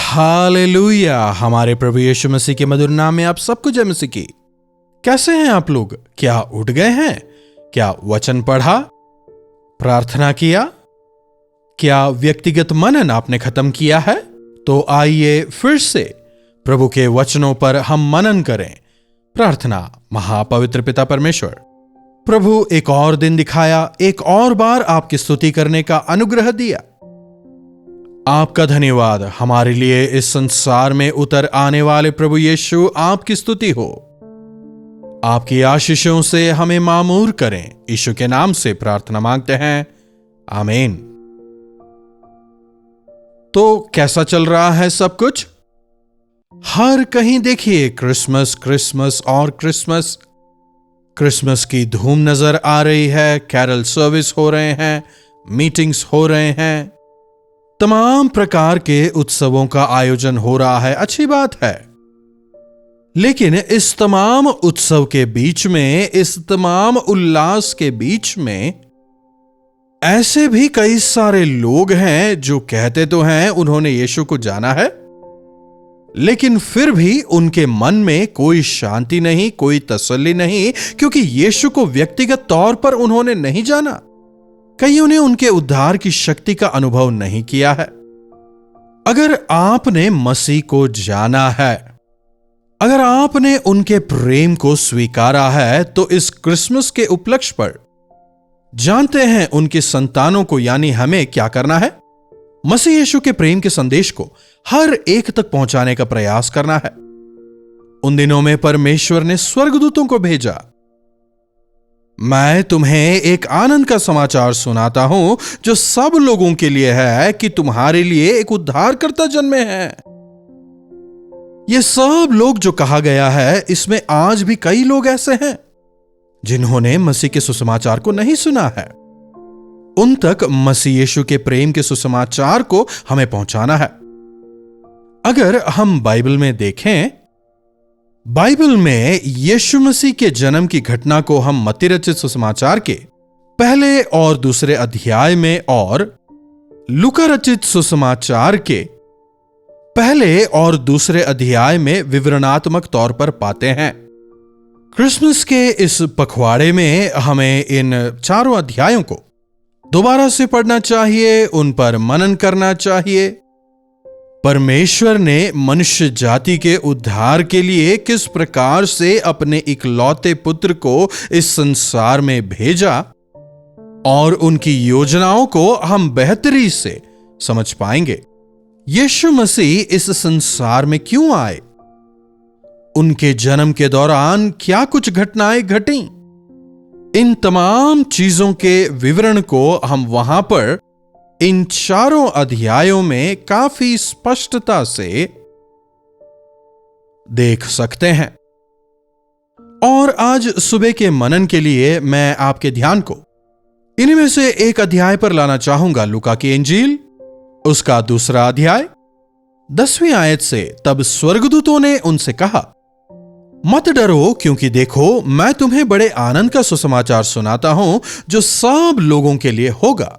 Hallelujah. हमारे प्रभु यीशु मसीह के मधुर नाम में आप सबको जय मसीह की। कैसे हैं आप लोग? क्या उठ गए हैं? क्या वचन पढ़ा, प्रार्थना किया? क्या व्यक्तिगत मनन आपने खत्म किया है? तो आइए फिर से प्रभु के वचनों पर हम मनन करें। प्रार्थना। महापवित्र पिता परमेश्वर, प्रभु एक और दिन दिखाया, एक और बार आपकी स्तुति करने का अनुग्रह दिया। आपका धन्यवाद। हमारे लिए इस संसार में उतर आने वाले प्रभु यीशु, आपकी स्तुति हो। आपकी आशीषों से हमें मामूर करें। यीशु के नाम से प्रार्थना मांगते हैं, आमीन। तो कैसा चल रहा है सब कुछ? हर कहीं देखिए क्रिसमस क्रिसमस और क्रिसमस। क्रिसमस की धूम नजर आ रही है। कैरल सर्विस हो रहे हैं, मीटिंग्स हो रहे हैं, तमाम प्रकार के उत्सवों का आयोजन हो रहा है। अच्छी बात है, लेकिन इस तमाम उत्सव के बीच में, इस तमाम उल्लास के बीच में ऐसे भी कई सारे लोग हैं जो कहते तो हैं उन्होंने यीशु को जाना है, लेकिन फिर भी उनके मन में कोई शांति नहीं, कोई तसल्ली नहीं, क्योंकि यीशु को व्यक्तिगत तौर पर उन्होंने नहीं जाना। कईयों ने उनके उद्धार की शक्ति का अनुभव नहीं किया है। अगर आपने मसीह को जाना है, अगर आपने उनके प्रेम को स्वीकारा है, तो इस क्रिसमस के उपलक्ष्य पर जानते हैं उनकी संतानों को यानी हमें क्या करना है? मसीह यीशु के प्रेम के संदेश को हर एक तक पहुंचाने का प्रयास करना है। उन दिनों में परमेश्वर ने स्वर्गदूतों को भेजा। मैं तुम्हें एक आनंद का समाचार सुनाता हूं जो सब लोगों के लिए है कि तुम्हारे लिए एक उद्धारकर्ता जन्मे हैं। ये सब लोग जो कहा गया है, इसमें आज भी कई लोग ऐसे हैं जिन्होंने मसीह के सुसमाचार को नहीं सुना है। उन तक मसीह यीशु के प्रेम के सुसमाचार को हमें पहुंचाना है। अगर हम बाइबल में देखें, बाइबल में यीशु मसीह के जन्म की घटना को हम मत्ती रचित सुसमाचार के पहले और दूसरे अध्याय में और लूका रचित सुसमाचार के पहले और दूसरे अध्याय में विवरणात्मक तौर पर पाते हैं। क्रिसमस के इस पखवाड़े में हमें इन चारों अध्यायों को दोबारा से पढ़ना चाहिए, उन पर मनन करना चाहिए। परमेश्वर ने मनुष्य जाति के उद्धार के लिए किस प्रकार से अपने इकलौते पुत्र को इस संसार में भेजा और उनकी योजनाओं को हम बेहतरी से समझ पाएंगे। यीशु मसीह इस संसार में क्यों आए? उनके जन्म के दौरान क्या कुछ घटनाएं घटीं? इन तमाम चीजों के विवरण को हम वहां पर इन चारों अध्यायों में काफी स्पष्टता से देख सकते हैं। और आज सुबह के मनन के लिए मैं आपके ध्यान को इन्हीं में से एक अध्याय पर लाना चाहूंगा, लूका की इंजील, उसका दूसरा अध्याय 10वीं आयत से। तब स्वर्गदूतों ने उनसे कहा, मत डरो, क्योंकि देखो मैं तुम्हें बड़े आनंद का सुसमाचार सुनाता हूं जो सब लोगों के लिए होगा।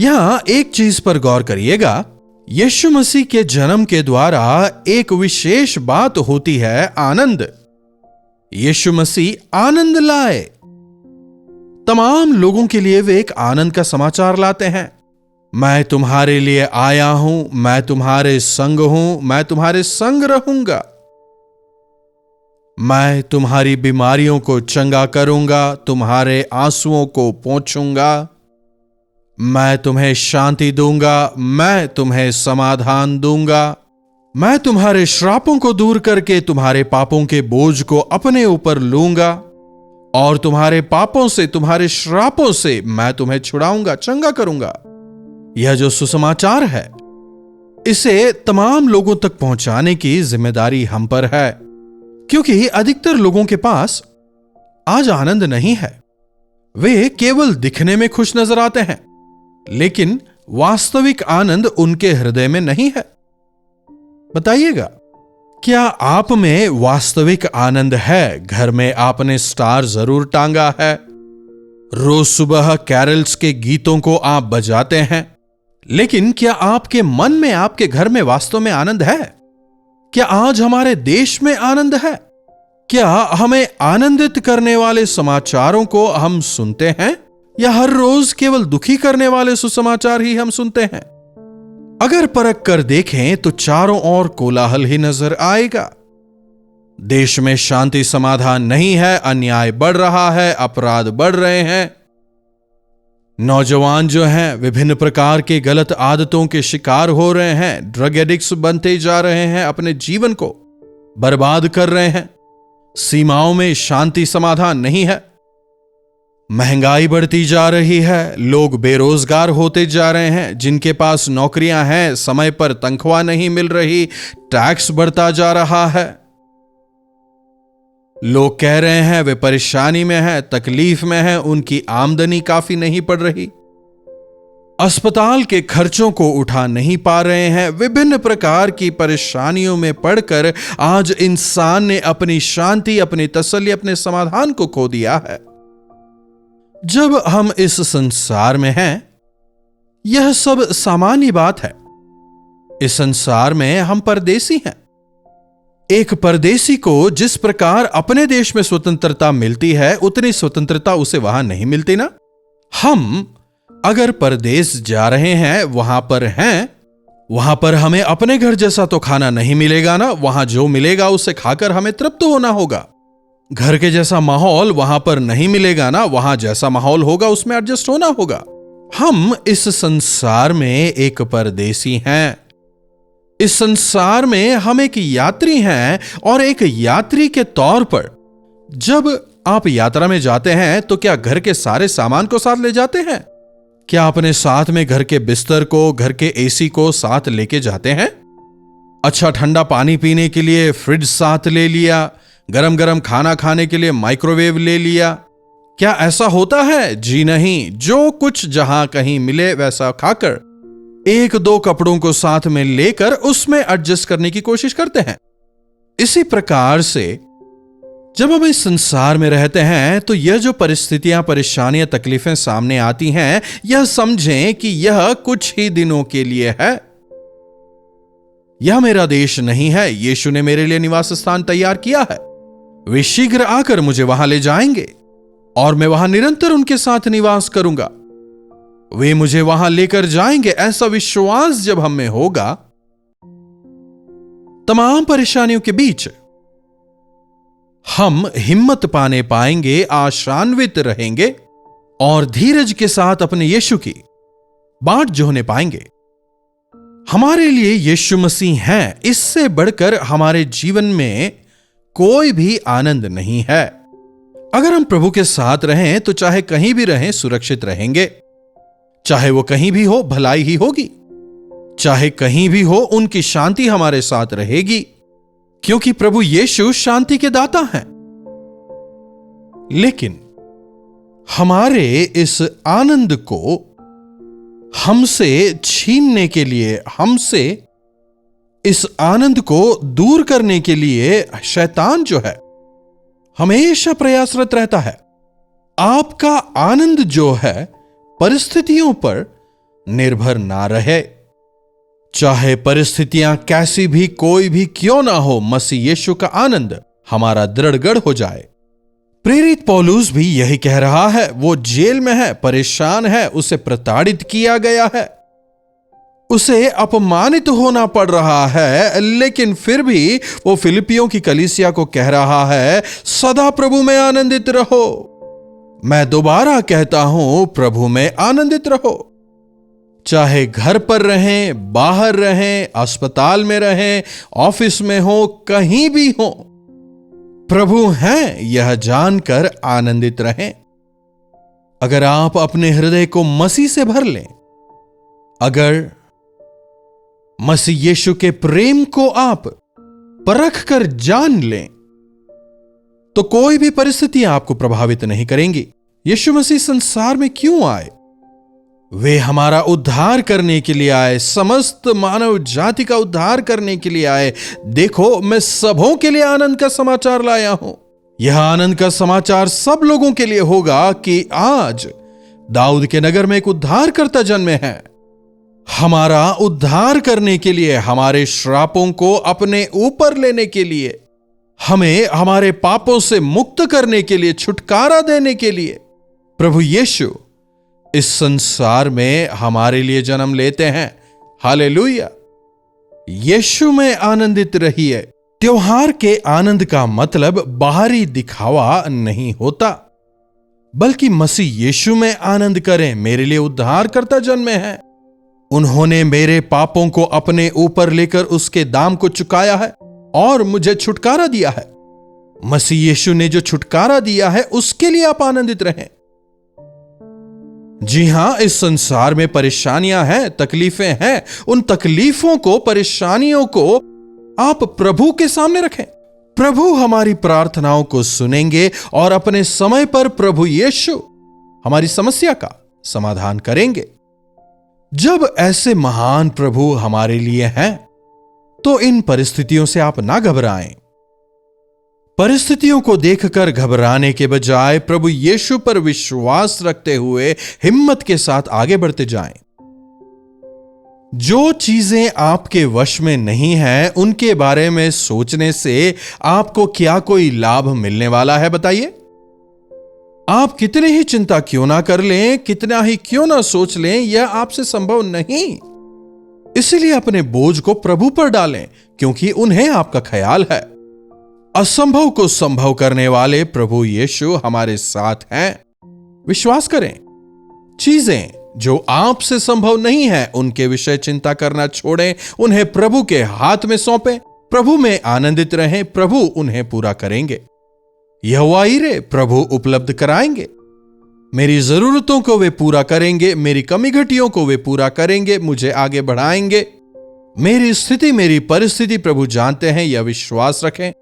यहां एक चीज पर गौर करिएगा। यीशु मसीह के जन्म के द्वारा एक विशेष बात होती है, आनंद। यीशु मसीह आनंद लाए। तमाम लोगों के लिए वे एक आनंद का समाचार लाते हैं। मैं तुम्हारे लिए आया हूं, मैं तुम्हारे संग हूं, मैं तुम्हारे संग रहूंगा, मैं तुम्हारी बीमारियों को चंगा करूंगा, तुम्हारे आंसुओं को पोंछूंगा, मैं तुम्हें शांति दूंगा, मैं तुम्हें समाधान दूंगा, मैं तुम्हारे श्रापों को दूर करके तुम्हारे पापों के बोझ को अपने ऊपर लूंगा और तुम्हारे पापों से, तुम्हारे श्रापों से मैं तुम्हें छुड़ाऊंगा, चंगा करूंगा। यह जो सुसमाचार है, इसे तमाम लोगों तक पहुंचाने की जिम्मेदारी हम पर है, क्योंकि अधिकतर लोगों के पास आज आनंद नहीं है। वे केवल दिखने में खुश नजर आते हैं, लेकिन वास्तविक आनंद उनके हृदय में नहीं है। बताइएगा, क्या आप में वास्तविक आनंद है? घर में आपने स्टार जरूर टांगा है, रोज सुबह कैरल्स के गीतों को आप बजाते हैं, लेकिन क्या आपके मन में, आपके घर में वास्तव में आनंद है? क्या आज हमारे देश में आनंद है? क्या हमें आनंदित करने वाले समाचारों को हम सुनते हैं, या हर रोज केवल दुखी करने वाले सुसमाचार ही हम सुनते हैं? अगर परख कर देखें तो चारों ओर कोलाहल ही नजर आएगा। देश में शांति समाधान नहीं है, अन्याय बढ़ रहा है, अपराध बढ़ रहे हैं। नौजवान जो हैं विभिन्न प्रकार के गलत आदतों के शिकार हो रहे हैं, ड्रग एडिक्ट्स बनते जा रहे हैं, अपने जीवन को बर्बाद कर रहे हैं। सीमाओं में शांति समाधान नहीं है। महंगाई बढ़ती जा रही है, लोग बेरोजगार होते जा रहे हैं। जिनके पास नौकरियां हैं समय पर तनख्वाह नहीं मिल रही, टैक्स बढ़ता जा रहा है। लोग कह रहे हैं वे परेशानी में हैं, तकलीफ में हैं, उनकी आमदनी काफी नहीं पड़ रही, अस्पताल के खर्चों को उठा नहीं पा रहे हैं। विभिन्न प्रकार की परेशानियों में पड़कर आज इंसान ने अपनी शांति, अपनी तसल्ली, अपने समाधान को खो दिया है। जब हम इस संसार में हैं, यह सब सामान्य बात है। इस संसार में हम परदेसी हैं। एक परदेसी को जिस प्रकार अपने देश में स्वतंत्रता मिलती है, उतनी स्वतंत्रता उसे वहां नहीं मिलती ना। हम अगर परदेश जा रहे हैं, वहां पर हैं, वहां पर हमें अपने घर जैसा तो खाना नहीं मिलेगा ना। वहां जो मिलेगा उसे खाकर हमें तृप्त होना होगा। घर के जैसा माहौल वहां पर नहीं मिलेगा ना। वहां जैसा माहौल होगा उसमें एडजस्ट होना होगा। हम इस संसार में एक परदेसी हैं। इस संसार में हम एक यात्री हैं, और एक यात्री के तौर पर जब आप यात्रा में जाते हैं तो क्या घर के सारे सामान को साथ ले जाते हैं? क्या अपने साथ में घर के बिस्तर को, घर के एसी को साथ लेके जाते हैं? अच्छा ठंडा पानी पीने के लिए फ्रिज साथ ले लिया, गरम गरम खाना खाने के लिए माइक्रोवेव ले लिया? क्या ऐसा होता है? जी नहीं। जो कुछ जहां कहीं मिले वैसा खाकर, एक दो कपड़ों को साथ में लेकर उसमें एडजस्ट करने की कोशिश करते हैं। इसी प्रकार से जब हम इस संसार में रहते हैं तो यह जो परिस्थितियां, परेशानियां, तकलीफें सामने आती हैं, यह समझें कि यह कुछ ही दिनों के लिए है। यह मेरा देश नहीं है। यीशु ने मेरे लिए निवास स्थान तैयार किया है। वे शीघ्र आकर मुझे वहां ले जाएंगे और मैं वहां निरंतर उनके साथ निवास करूंगा। वे मुझे वहां लेकर जाएंगे। ऐसा विश्वास जब हम में होगा, तमाम परेशानियों के बीच हम हिम्मत पाने पाएंगे, आशान्वित रहेंगे और धीरज के साथ अपने यीशु की बाट जोहने पाएंगे। हमारे लिए यीशु मसीह हैं। इससे बढ़कर हमारे जीवन में कोई भी आनंद नहीं है। अगर हम प्रभु के साथ रहें तो चाहे कहीं भी रहें, सुरक्षित रहेंगे। चाहे वो कहीं भी हो, भलाई ही होगी। चाहे कहीं भी हो, उनकी शांति हमारे साथ रहेगी, क्योंकि प्रभु यीशु शांति के दाता हैं। लेकिन हमारे इस आनंद को हमसे छीनने के लिए, हमसे इस आनंद को दूर करने के लिए शैतान जो है हमेशा प्रयासरत रहता है। आपका आनंद जो है परिस्थितियों पर निर्भर ना रहे। चाहे परिस्थितियां कैसी भी, कोई भी क्यों ना हो, मसीह यीशु का आनंद हमारा दृढ़गढ़ हो जाए। प्रेरित पौलुस भी यही कह रहा है। वो जेल में है, परेशान है, उसे प्रताड़ित किया गया है, उसे अपमानित होना पड़ रहा है, लेकिन फिर भी वो फिलिपियों की कलीसिया को कह रहा है, सदा प्रभु में आनंदित रहो। मैं दोबारा कहता हूं, प्रभु में आनंदित रहो। चाहे घर पर रहें, बाहर रहें, अस्पताल में रहें, ऑफिस में हो, कहीं भी हो, प्रभु हैं यह जानकर आनंदित रहें। अगर आप अपने हृदय को मसीह से भर लें, अगर मसीह यीशु के प्रेम को आप परख कर जान लें, तो कोई भी परिस्थितियां आपको प्रभावित नहीं करेंगी। यीशु मसीह संसार में क्यों आए? वे हमारा उद्धार करने के लिए आए, समस्त मानव जाति का उद्धार करने के लिए आए। देखो, मैं सबों के लिए आनंद का समाचार लाया हूं। यह आनंद का समाचार सब लोगों के लिए होगा कि आज दाऊद के नगर में एक उद्धारकर्ता जन्मे हैं। हमारा उद्धार करने के लिए, हमारे श्रापों को अपने ऊपर लेने के लिए, हमें हमारे पापों से मुक्त करने के लिए, छुटकारा देने के लिए प्रभु यीशु इस संसार में हमारे लिए जन्म लेते हैं। हालेलुया। यीशु में आनंदित रहिए। त्योहार के आनंद का मतलब बाहरी दिखावा नहीं होता, बल्कि मसीह यीशु में आनंद करें। मेरे लिए उद्धारकर्ता जन्मे हैं। उन्होंने मेरे पापों को अपने ऊपर लेकर उसके दाम को चुकाया है और मुझे छुटकारा दिया है। मसीह यीशु ने जो छुटकारा दिया है उसके लिए आप आनंदित रहें। जी हां, इस संसार में परेशानियां हैं, तकलीफें हैं। उन तकलीफों को, परेशानियों को आप प्रभु के सामने रखें। प्रभु हमारी प्रार्थनाओं को सुनेंगे और अपने समय पर प्रभु यीशु हमारी समस्या का समाधान करेंगे। जब ऐसे महान प्रभु हमारे लिए हैं, तो इन परिस्थितियों से आप ना घबराएं। परिस्थितियों को देखकर घबराने के बजाय प्रभु यीशु पर विश्वास रखते हुए हिम्मत के साथ आगे बढ़ते जाएं। जो चीजें आपके वश में नहीं हैं, उनके बारे में सोचने से आपको क्या कोई लाभ मिलने वाला है, बताइए? आप कितनी ही चिंता क्यों ना कर लें, कितना ही क्यों ना सोच लें, यह आपसे संभव नहीं। इसलिए अपने बोझ को प्रभु पर डालें, क्योंकि उन्हें आपका ख्याल है। असंभव को संभव करने वाले प्रभु यीशु हमारे साथ हैं। विश्वास करें। चीजें जो आपसे संभव नहीं है, उनके विषय चिंता करना छोड़ें, उन्हें प्रभु के हाथ में सौंपें। प्रभु में आनंदित रहें, प्रभु उन्हें पूरा करेंगे। यहोवा यीरे, प्रभु उपलब्ध कराएंगे। मेरी जरूरतों को वे पूरा करेंगे, मेरी कमी घटियों को वे पूरा करेंगे, मुझे आगे बढ़ाएंगे। मेरी स्थिति, मेरी परिस्थिति प्रभु जानते हैं, यह विश्वास रखें।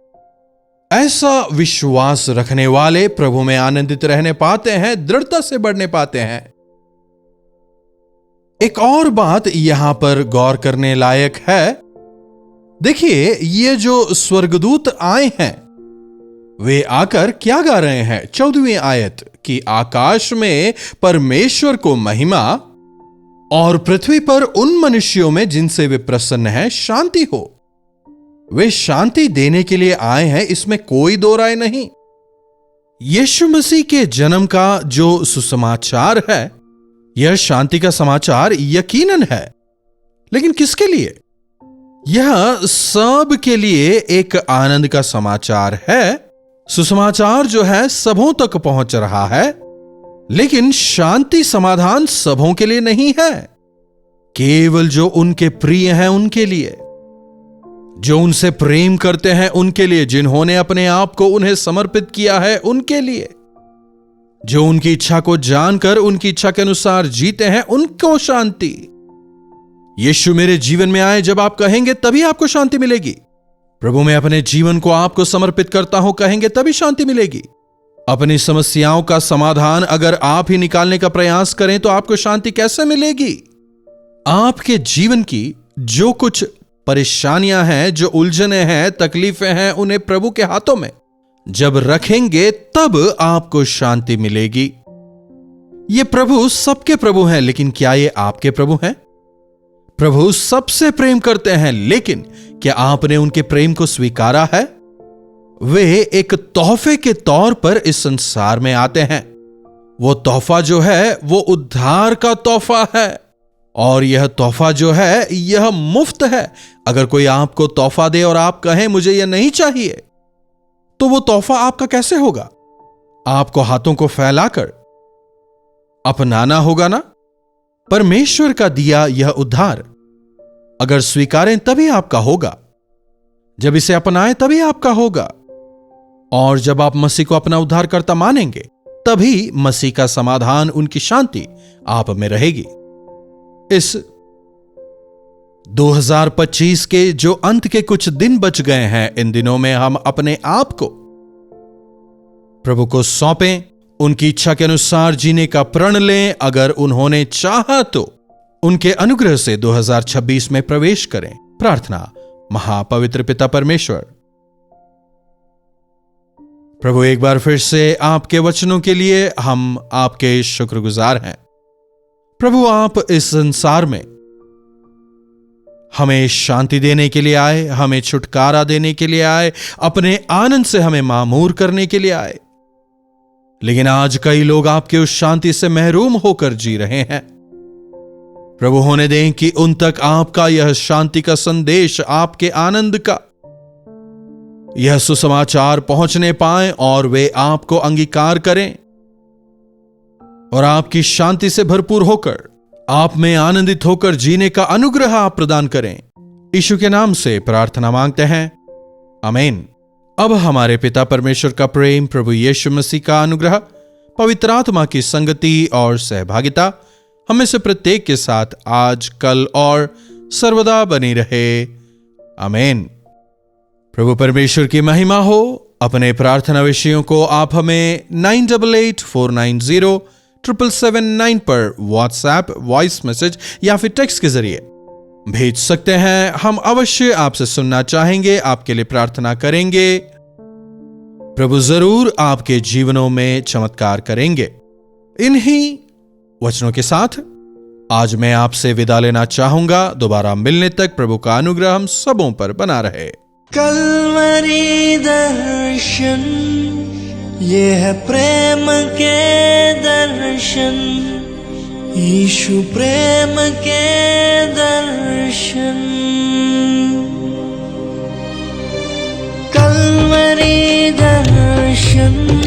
ऐसा विश्वास रखने वाले प्रभु में आनंदित रहने पाते हैं, दृढ़ता से बढ़ने पाते हैं। एक और बात यहां पर गौर करने लायक है। देखिए, ये जो स्वर्गदूत आए हैं, वे आकर क्या गा रहे हैं? 14वीं आयत कि आकाश में परमेश्वर को महिमा और पृथ्वी पर उन मनुष्यों में जिनसे वे प्रसन्न हैं शांति हो। वे शांति देने के लिए आए हैं, इसमें कोई दो राय नहीं। यीशु मसीह के जन्म का जो सुसमाचार है, यह शांति का समाचार यकीनन है, लेकिन किसके लिए? यह सब के लिए एक आनंद का समाचार है। सुसमाचार जो है सबों तक पहुंच रहा है, लेकिन शांति समाधान सबों के लिए नहीं है, केवल जो उनके प्रिय हैं उनके लिए, जो उनसे प्रेम करते हैं उनके लिए, जिन्होंने अपने आप को उन्हें समर्पित किया है उनके लिए, जो उनकी इच्छा को जानकर उनकी इच्छा के अनुसार जीते हैं, उनको शांति। यीशु मेरे जीवन में आए जब आप कहेंगे, तभी आपको शांति मिलेगी। प्रभु मैं अपने जीवन को आपको समर्पित करता हूं कहेंगे, तभी शांति मिलेगी। अपनी समस्याओं का समाधान अगर आप ही निकालने का प्रयास करें तो आपको शांति कैसे मिलेगी? आपके जीवन की जो कुछ परेशानियां हैं, जो उलझने हैं, तकलीफें हैं, उन्हें प्रभु के हाथों में जब रखेंगे तब आपको शांति मिलेगी। ये प्रभु सबके प्रभु हैं, लेकिन क्या ये आपके प्रभु हैं? प्रभु सबसे प्रेम करते हैं, लेकिन क्या आपने उनके प्रेम को स्वीकारा है? वे एक तोहफे के तौर पर इस संसार में आते हैं। वो तोहफा जो है वो उद्धार का तोहफा है, और यह तोहफा जो है यह मुफ्त है। अगर कोई आपको तोहफा दे और आप कहें मुझे यह नहीं चाहिए, तो वो तोहफा आपका कैसे होगा? आपको हाथों को फैलाकर अपनाना होगा ना। परमेश्वर का दिया यह उद्धार अगर स्वीकारें तभी आपका होगा, जब इसे अपनाएं तभी आपका होगा, और जब आप मसीह को अपना उद्धारकर्ता मानेंगे तभी मसीह का समाधान, उनकी शांति आप में रहेगी। इस 2025 के जो अंत के कुछ दिन बच गए हैं, इन दिनों में हम अपने आप को प्रभु को सौंपें, उनकी इच्छा के अनुसार जीने का प्रण लें। अगर उन्होंने चाहा तो उनके अनुग्रह से 2026 में प्रवेश करें। प्रार्थना। महापवित्र पिता परमेश्वर, प्रभु एक बार फिर से आपके वचनों के लिए हम आपके शुक्रगुजार हैं। प्रभु आप इस संसार में हमें शांति देने के लिए आए, हमें छुटकारा देने के लिए आए, अपने आनंद से हमें मामूर करने के लिए आए। लेकिन आज कई लोग आपके उस शांति से महरूम होकर जी रहे हैं। प्रभु होने दें कि उन तक आपका यह शांति का संदेश, आपके आनंद का यह सुसमाचार पहुंचने पाए और वे आपको अंगीकार करें और आपकी शांति से भरपूर होकर, आप में आनंदित होकर जीने का अनुग्रह आप प्रदान करें। यीशु के नाम से प्रार्थना मांगते हैं, आमीन। अब हमारे पिता परमेश्वर का प्रेम, प्रभु यीशु मसीह का अनुग्रह, पवित्र आत्मा की संगति और सहभागिता हमें से प्रत्येक के साथ आज, कल और सर्वदा बनी रहे, आमीन। प्रभु परमेश्वर की महिमा हो। अपने प्रार्थना विषयों को आप हमें 9884907779 पर व्हाट्सएप, वॉइस मैसेज या फिर टेक्स्ट के जरिए भेज सकते हैं। हम अवश्य आपसे सुनना चाहेंगे, आपके लिए प्रार्थना करेंगे। प्रभु जरूर आपके जीवनों में चमत्कार करेंगे। इन्हीं वचनों के साथ आज मैं आपसे विदा लेना चाहूंगा। दोबारा मिलने तक प्रभु का अनुग्रह हम सबों पर बना रहे। कल्वरी दर्शन, ये है प्रेम के दर्शन, यीशु प्रेम के दर्शन। कल्वरी दर्शन,